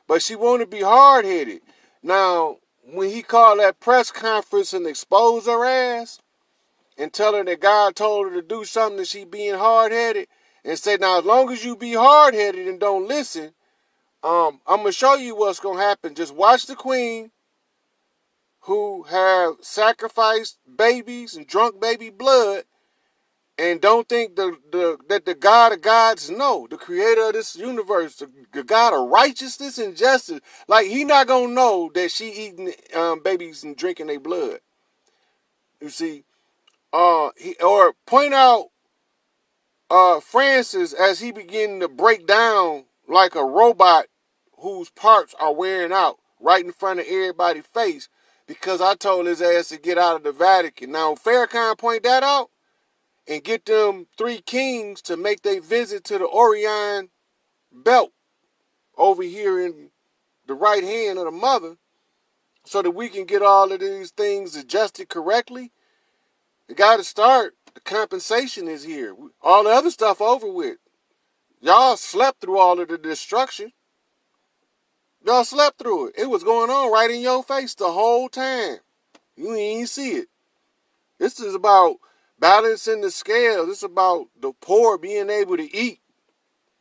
but she want to be hard-headed. Now, when he called that press conference and exposed her ass and tell her that God told her to do something that she being hard-headed and said, now, as long as you be hard-headed and don't listen, I'm going to show you what's going to happen. Just watch the queen who have sacrificed babies and drunk baby blood and don't think that the God of gods, no, the creator of this universe, the God of righteousness and justice, like he not gonna know that she eating babies and drinking their blood. You see, or point out Francis as he beginning to break down like a robot whose parts are wearing out right in front of everybody's face because I told his ass to get out of the Vatican. Now Farrakhan point that out and get them 3 kings to make their visit to the Orion belt over here in the right hand of the mother so that we can get all of these things adjusted correctly. You got to start. The compensation is here. All the other stuff over with. Y'all slept through all of the destruction. Y'all slept through it. It was going on right in your face the whole time. You ain't see it. This is about balancing the scale. This is about the poor being able to eat.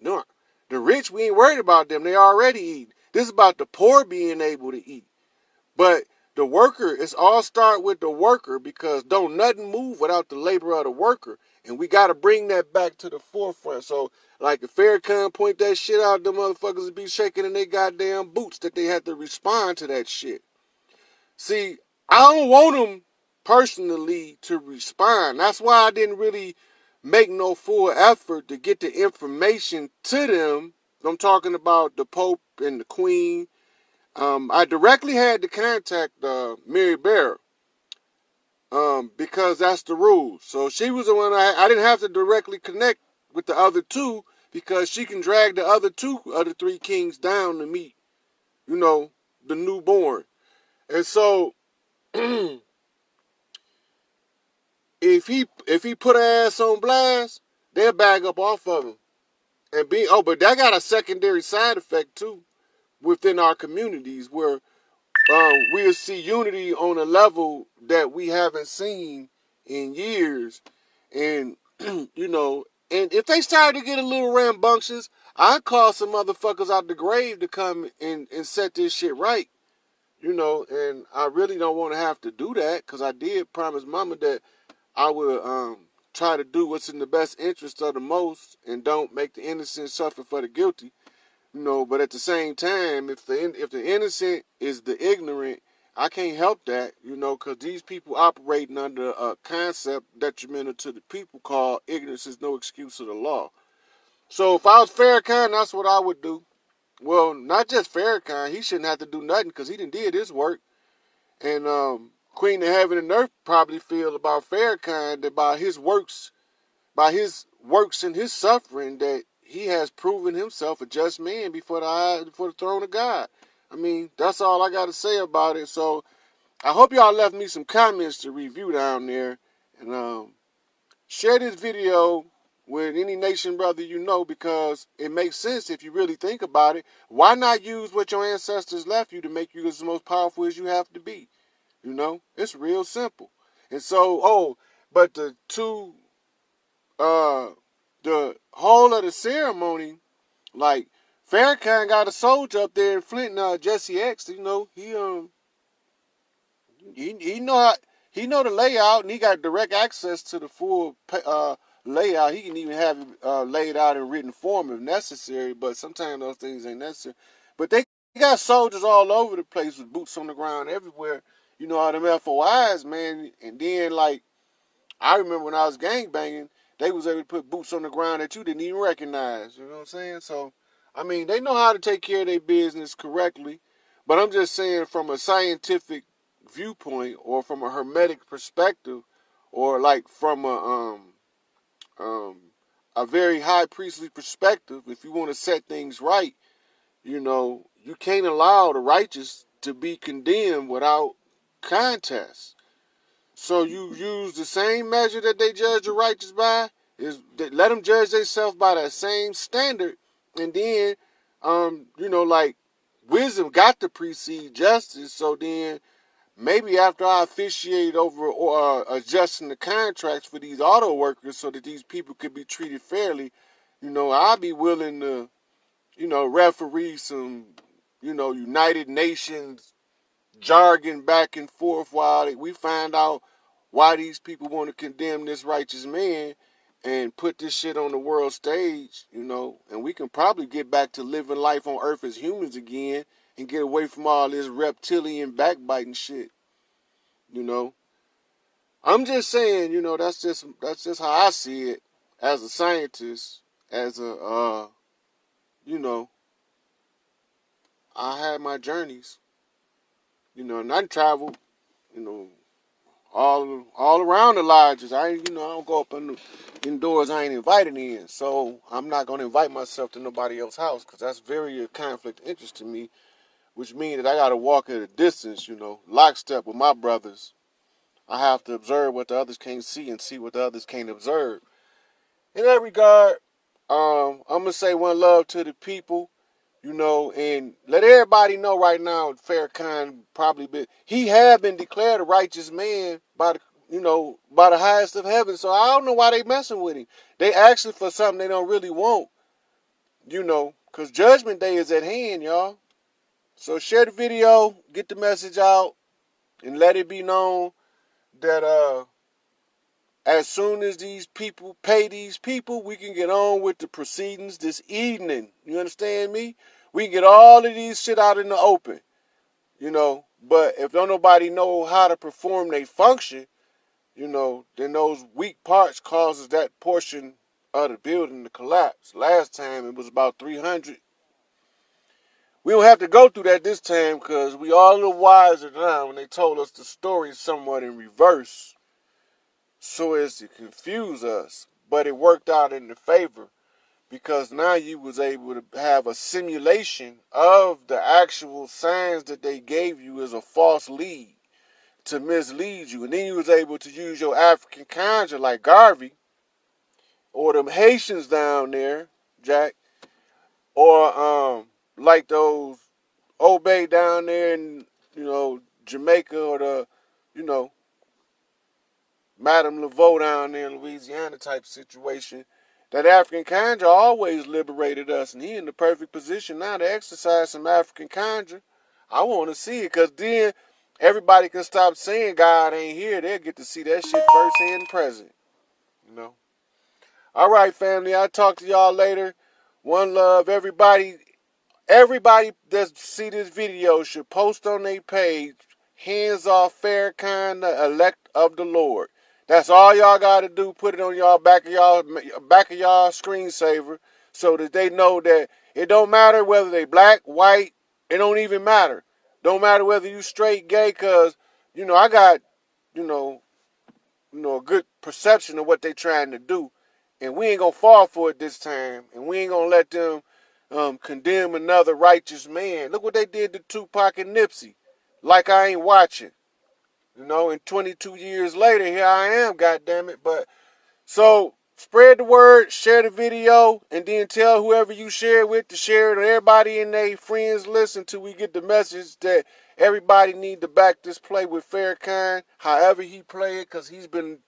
No, the rich, we ain't worried about them. They already eat. This is about the poor being able to eat. But the worker, it's all start with the worker because don't nothing move without the labor of the worker. And we got to bring that back to the forefront. So, like if Farrakhan point that shit out, them motherfuckers would be shaking in their goddamn boots that they had to respond to that shit. See, I don't want them personally to respond. That's why I didn't really make no full effort to get the information to them. I'm talking about the Pope and the Queen. I directly had to contact Mary Bear because that's the rule. So she was the one I didn't have to directly connect with the other 2 because she can drag the other 2 other 3 kings down to meet, the newborn. And so if he put her ass on blast, they'll bag up off of him. But that got a secondary side effect too within our communities where we'll see unity on a level that we haven't seen in years. And, and if they start to get a little rambunctious, I'd call some motherfuckers out the grave to come and set this shit right. And I really don't want to have to do that because I did promise mama that I will try to do what's in the best interest of the most and don't make the innocent suffer for the guilty. But at the same time, if the innocent is the ignorant, I can't help that, because these people operating under a concept detrimental to the people called ignorance is no excuse of the law. So if I was Farrakhan, that's what I would do. Well, not just Farrakhan, he shouldn't have to do nothing because he done did his work. And Queen of Heaven and Earth probably feel about Farrakhan that by his works and his suffering that he has proven himself a just man before the throne of God. I mean, that's all I got to say about it. So I hope y'all left me some comments to review down there. And share this video with any nation brother you know because it makes sense if you really think about it. Why not use what your ancestors left you to make you as most powerful as you have to be? It's real simple. And so, but the whole of the ceremony, like Farrakhan got a soldier up there in Flint, Jesse X. He know the layout, and he got direct access to the full layout. He can even have it laid out in written form if necessary. But sometimes those things ain't necessary. But they got soldiers all over the place with boots on the ground everywhere. All them FOIs, man. And then I remember when I was gangbanging, they was able to put boots on the ground that you didn't even recognize. You know what I'm saying? So, I mean, they know how to take care of their business correctly. But I'm just saying from a scientific viewpoint or from a hermetic perspective or from a very high priestly perspective, if you want to set things right, you can't allow the righteous to be condemned without contest. So you use the same measure that they judge the righteous by, is that let them judge themselves by that same standard, and then like wisdom got to precede justice. So then maybe after I officiate over or adjusting the contracts for these auto workers so that these people could be treated fairly, I'll be willing to, referee some, United Nations jargon back and forth while we find out why these people want to condemn this righteous man and put this shit on the world stage, and we can probably get back to living life on Earth as humans again and get away from all this reptilian backbiting shit, you know. I'm just saying, that's just how I see it as a scientist, as a you know, I had my journeys, and I traveled, you know, all around the lodges. I don't go up indoors I ain't invited in. So I'm not gonna invite myself to nobody else's house because that's very a conflict of interest to me, which means that I gotta walk at a distance, lockstep with my brothers. I have to observe what the others can't see and see what the others can't observe. In that regard, I'm gonna say one love to the people, and let everybody know right now, Farrakhan he had been declared a righteous man by the highest of heaven. So I don't know why they messing with him. They asking for something they don't really want, because Judgment Day is at hand, y'all. So share the video, get the message out, and let it be known that as soon as these people pay these people, we can get on with the proceedings this evening. You understand me? We can get all of these shit out in the open, But if don't nobody know how to perform their function, then those weak parts causes that portion of the building to collapse. Last time it was about 300. We don't have to go through that this time because we all a little wiser now when they told us the story somewhat in reverse so as to confuse us. But it worked out in the favor because now you was able to have a simulation of the actual signs that they gave you as a false lead to mislead you. And then you was able to use your African conjure like Garvey or them Haitians down there, Jack, or like those Obey down there in, Jamaica or the, you know, Madame Laveau down there in Louisiana type situation. That African conjure always liberated us, and he in the perfect position now to exercise some African conjure. I want to see it, because then everybody can stop saying God ain't here. They'll get to see that shit firsthand and present, you know. All right, family, I'll talk to y'all later. One love, everybody. Everybody that see this video should post on their page, hands off Farrakhan, the elect of the Lord. That's all y'all gotta do. Put it on y'all back of y'all screensaver so that they know that it don't matter whether they black, white, it don't even matter. Don't matter whether you straight, gay, cause I got, you know, a good perception of what they trying to do. And we ain't gonna fall for it this time. And we ain't gonna let them condemn another righteous man. Look what they did to Tupac and Nipsey. Like I ain't watching. And 22 years later, here I am, goddammit. But so spread the word, share the video, and then tell whoever you share it with to share it, and everybody in their friends list until we get the message that everybody need to back this play with Farrakhan, however he play it, because he's been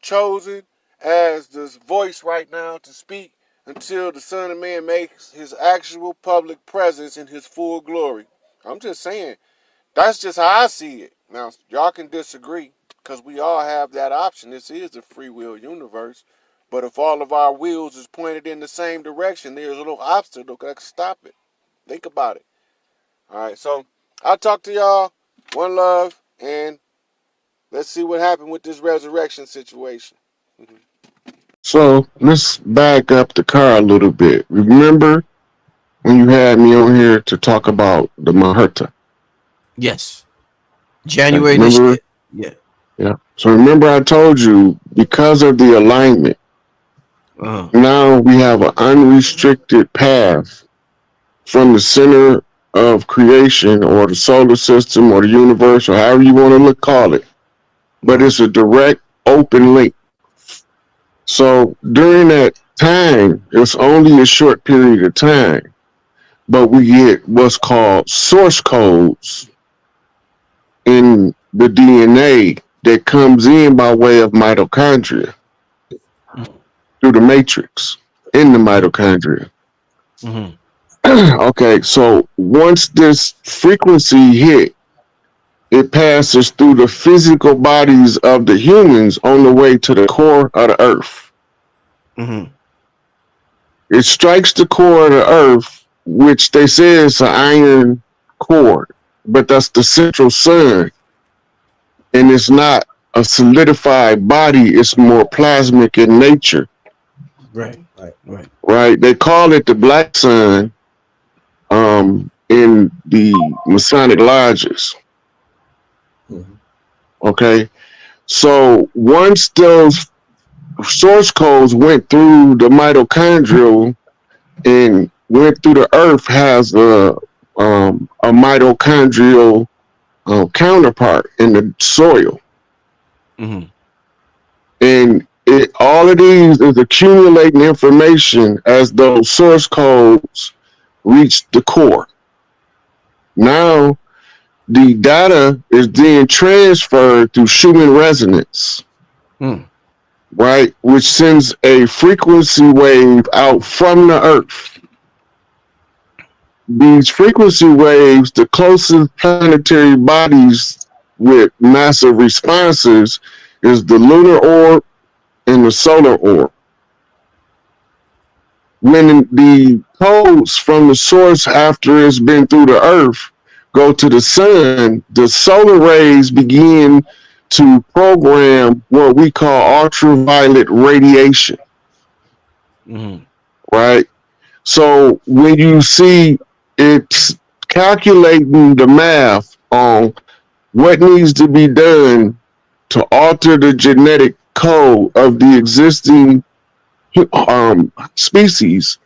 chosen as this voice right now to speak until the Son of Man makes his actual public presence in his full glory. I'm just saying, that's just how I see it. Now, y'all can disagree because we all have that option. This is a free will universe. But if all of our wheels is pointed in the same direction, there's a little obstacle that can stop it. Think about it. All right, so I'll talk to y'all. One love, and let's see what happened with this resurrection situation. So let's back up the car a little bit. Remember when you had me on here to talk about the Maherta? Yes. Okay, January this remember? year. Yeah. Yeah. So remember I told you because of the alignment, Uh-huh. now we have an unrestricted path from the center of creation or the solar system or the universe or however you want to call it. But Uh-huh. it's a direct open link. So during that time, it's only a short period of time. but we get what's called source codes in the DNA that comes in by way of mitochondria through the matrix in the mitochondria. Mm-hmm. Okay, so once this frequency hit, it passes through the physical bodies of the humans on the way to the core of the earth. Mm-hmm. It strikes the core of the earth, which they say is an iron core, but that's the central sun, and it's not a solidified body, it's more plasmic in nature, Right. Right. right? They call it the black sun in the Masonic lodges. Mhm. Okay, so once those source codes went through the mitochondrial and went through the earth, has a mitochondrial counterpart in the soil, Mm-hmm. and all of these is accumulating information as those source codes reach the core. Now the data is then transferred through Schumann resonance, Mm. right, which sends a frequency wave out from the earth. These frequency waves, the closest planetary bodies with massive responses is the lunar orb and the solar orb. When the codes from the source after it's been through the earth go to the sun, the solar rays begin to program what we call ultraviolet radiation, Mm-hmm. right? So when you see it's calculating the math on what needs to be done to alter the genetic code of the existing species,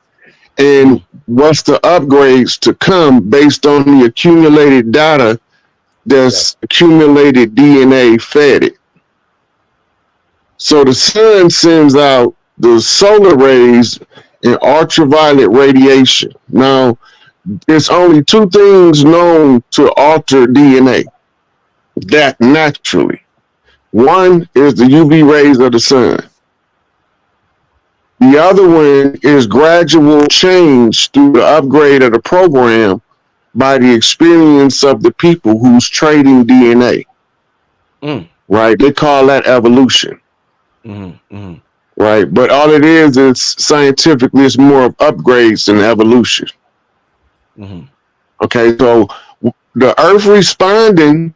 and Mm-hmm. what's the upgrades to come based on the accumulated data that's Yes. accumulated DNA fed it. So the sun sends out the solar rays and ultraviolet radiation. Now, there's only two things known to alter DNA that naturally. One is the UV rays of the sun. The other one is gradual change through the upgrade of the program by the experience of the people who's trading DNA, Mm. right? They call that evolution, Mm-hmm. Mm-hmm. right? But all it is scientifically, it's more of upgrades than evolution. Mm-hmm. Okay, so the Earth responding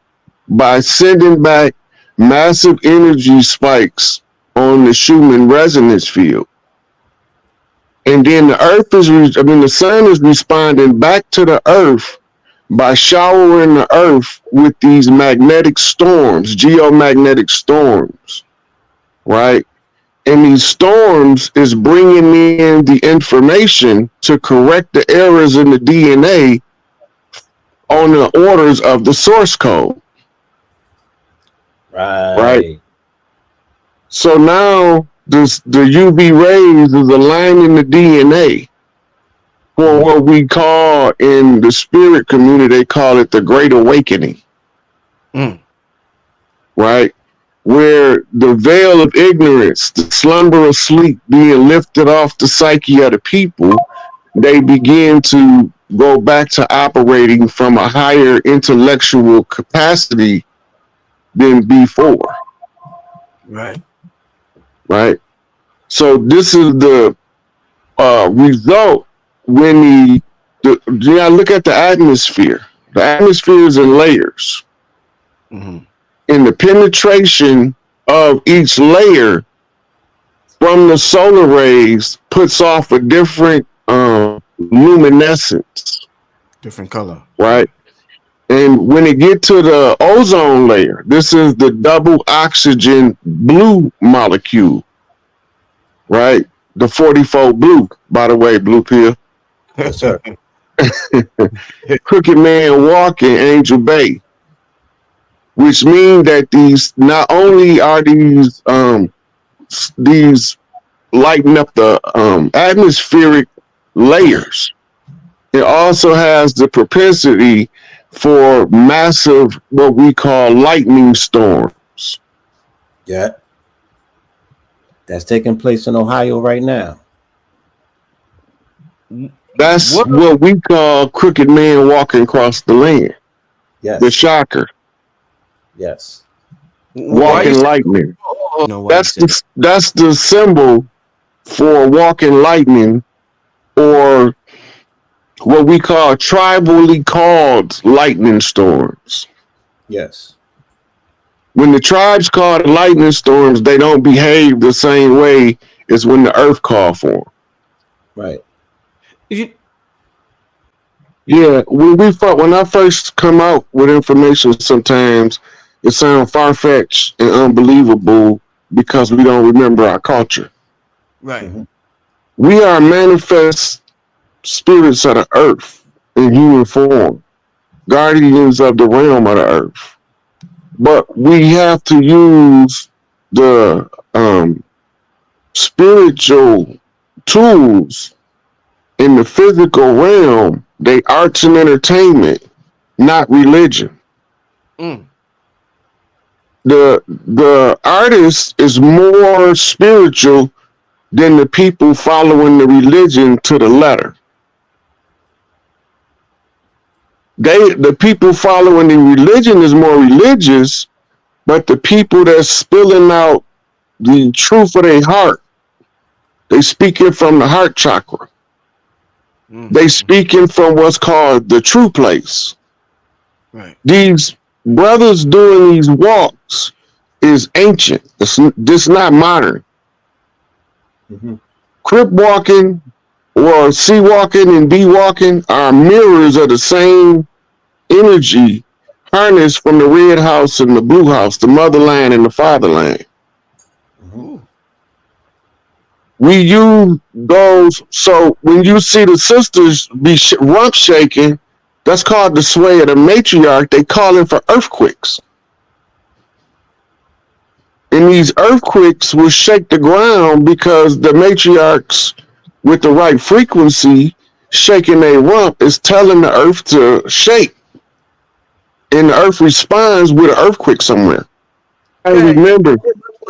by sending back massive energy spikes on the Schumann resonance field. And then the sun is responding back to the Earth by showering the Earth with these magnetic storms, geomagnetic storms, right? And these storms is bringing in the information to correct the errors in the DNA on the orders of the source code, right? Right. So now the UV rays is aligning the DNA for Mm-hmm. what we call in the spirit community, they call it the Great Awakening, Mm. right? Where the veil of ignorance, the slumber of sleep being lifted off the psyche of the people, they begin to go back to operating from a higher intellectual capacity than before, Right. right? So this is the result when you gotta look at the atmosphere. The atmosphere is in layers, Mm-hmm. and the penetration of each layer from the solar rays puts off a different luminescence, Different color. right? And when it get to the ozone layer, this is the double oxygen blue molecule, right? The 44 blue, by the way, blue pill. Yes, sir. Crooked Man walking Angel Bay, which mean that these not only are these lighting up the atmospheric layers, It also has the propensity for massive, what we call lightning storms. Yeah. That's taking place in Ohio right now. That's What? what we call crooked men walking across the land. The Yes. shocker, Yes. Why you walking say? lightning. Oh, no, why you say? That's the symbol for walking lightning, or what we call tribally called lightning storms. Yes. When the tribes call it lightning storms, they don't behave the same way as when the earth called for them. Right. You, Yeah, when I first come out with information, sometimes it sounds far fetched and unbelievable because we don't remember our culture. right. Mm-hmm. We are manifest spirits of the earth in human form, guardians of the realm of the earth. But we have to use the spiritual tools in the physical realm, they arts and entertainment, not religion. Mm. The artist is more spiritual than the people following the religion to the letter. The people following the religion is more religious, but the people that's spilling out the truth of their heart, they speaking from the heart chakra. Mm. They speaking from what's called the true place. Right. These brothers doing these walks is ancient. It's not modern. Mm-hmm. Crip walking or C walking and B walking are mirrors of the same energy harnessed from the red house and the blue house, the motherland and the fatherland. Mm-hmm. Ooh. We use those. So when you see the sisters be rump shaking, that's called the sway of the matriarch. They calling for earthquakes. And these earthquakes will shake the ground because the matriarchs with the right frequency shaking their rump is telling the earth to shake. And the earth responds with an earthquake somewhere. I Okay. remember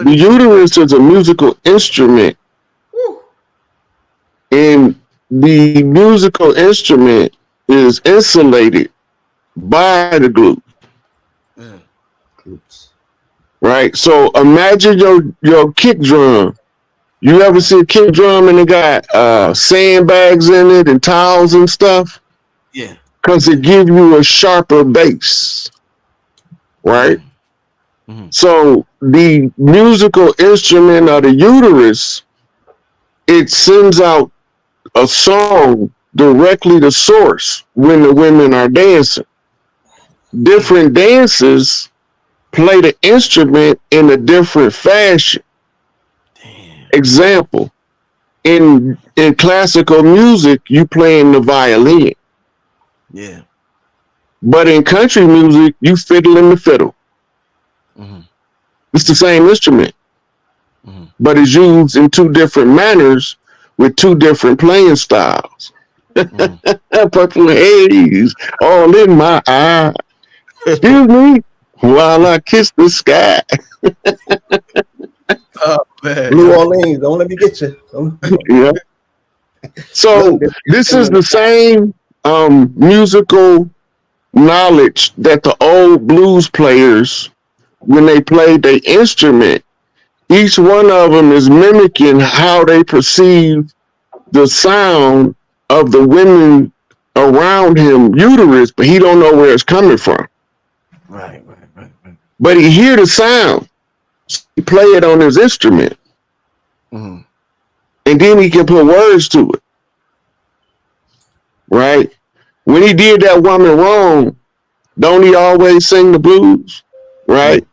the uterus is a musical instrument, Woo. and the musical instrument is insulated by the glue, Mm. Groups. right? So imagine your kick drum. You ever see a kick drum and it got sandbags in it and towels and stuff? Yeah. Because it gives you a sharper bass, right? Mm. Mm-hmm. So the musical instrument of the uterus, it sends out a song directly to source when the women are dancing. Different dances play the instrument in a different fashion. Damn. Example, in classical music, you playing the violin. Yeah. But in country music, you fiddling the fiddle. Mm-hmm. It's the same instrument, Mm-hmm. but it's used in two different manners with two different playing styles. Mm-hmm. Purple haze all in my eye. Excuse me while I kiss the sky. Oh man. New Orleans, don't let me get you. Yeah. Look, So this is the same musical knowledge that the old blues players, when they played their instrument, each one of them is mimicking how they perceive the sound of the women around him uterus, but he don't know where it's coming from. Right. Right. Right. Right. But he hear the sound. So he play it on his instrument, Mm-hmm. and then he can put words to it, right? When he did that woman wrong, don't he always sing the blues, right?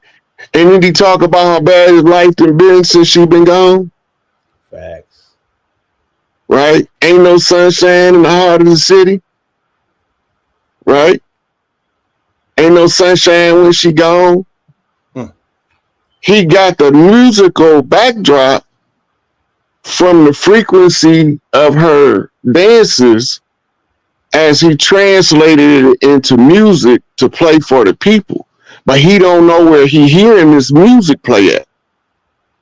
And then he talk about how bad his life been since she been gone, Facts. right? Ain't no sunshine in the heart of the city, right? Ain't no sunshine when she gone. Hmm. He got the musical backdrop from the frequency of her dances as he translated it into music to play for the people. But he don't know where he hearing this music play at.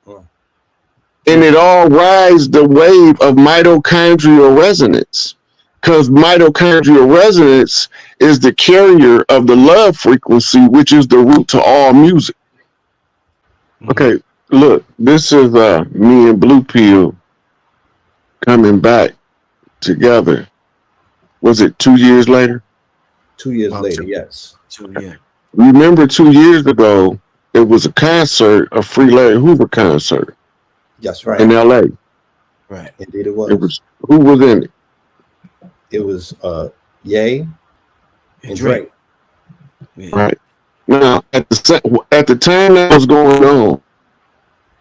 And it all rides the wave of mitochondrial resonance, because mitochondrial resonance is the carrier of the love frequency, which is the root to all music. Okay, look, this is me and Blue Pill coming back together. Was it 2 years later? 2 years later, yes. Remember 2 years ago, it was a concert, a Free Larry Hoover concert. That's right. In LA. Right. Indeed it was. Who was in it? It was Ye and Drake. Yeah. Right. Now, at the time that was going on,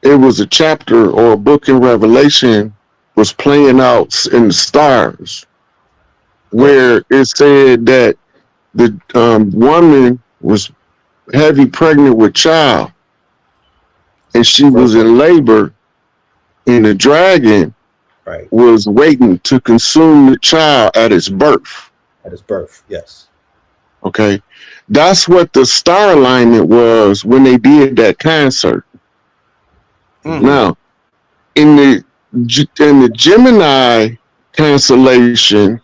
it was a chapter or a book in Revelation was playing out in the stars, where it said that the woman was heavy pregnant with child, and she was in labor, and the dragon was waiting to consume the child at its birth. At its birth, yes. Okay. That's what the star alignment was when they did that concert. Now, in the Gemini constellation,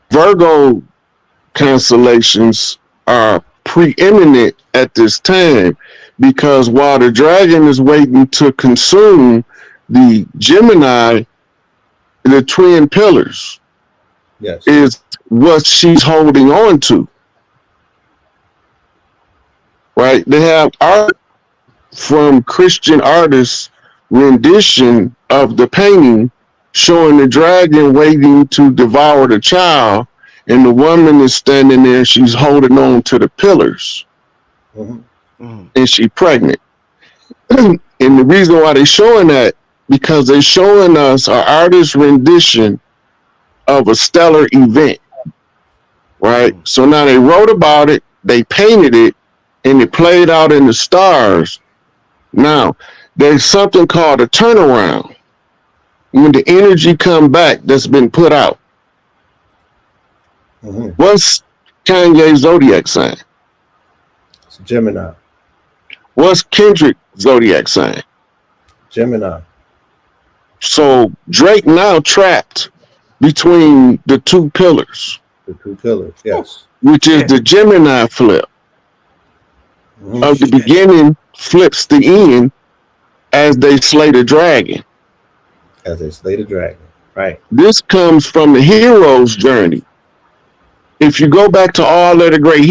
Virgo constellations are preeminent at this time, because while the dragon is waiting to consume the Gemini, the twin pillars, is what she's holding on to. Right? They have art from Christian artists' rendition of the painting showing the dragon waiting to devour the child, and the woman is standing there, she's holding on to the pillars. And she's pregnant. And the reason why they're showing that, because they're showing us an artist's rendition of a stellar event. Right? So now they wrote about it, they painted it, and it played out in the stars. Now, there's something called a turnaround. When the energy come back that's been put out. What's Kanye's zodiac sign? It's Gemini. What's Kendrick's zodiac sign? Gemini. So Drake now trapped between the two pillars. The two pillars, yes. Which is the Gemini flip. Of the beginning flips the end as they slay the dragon. As they slay the dragon, right. This comes from the hero's journey. If you go back to all of the great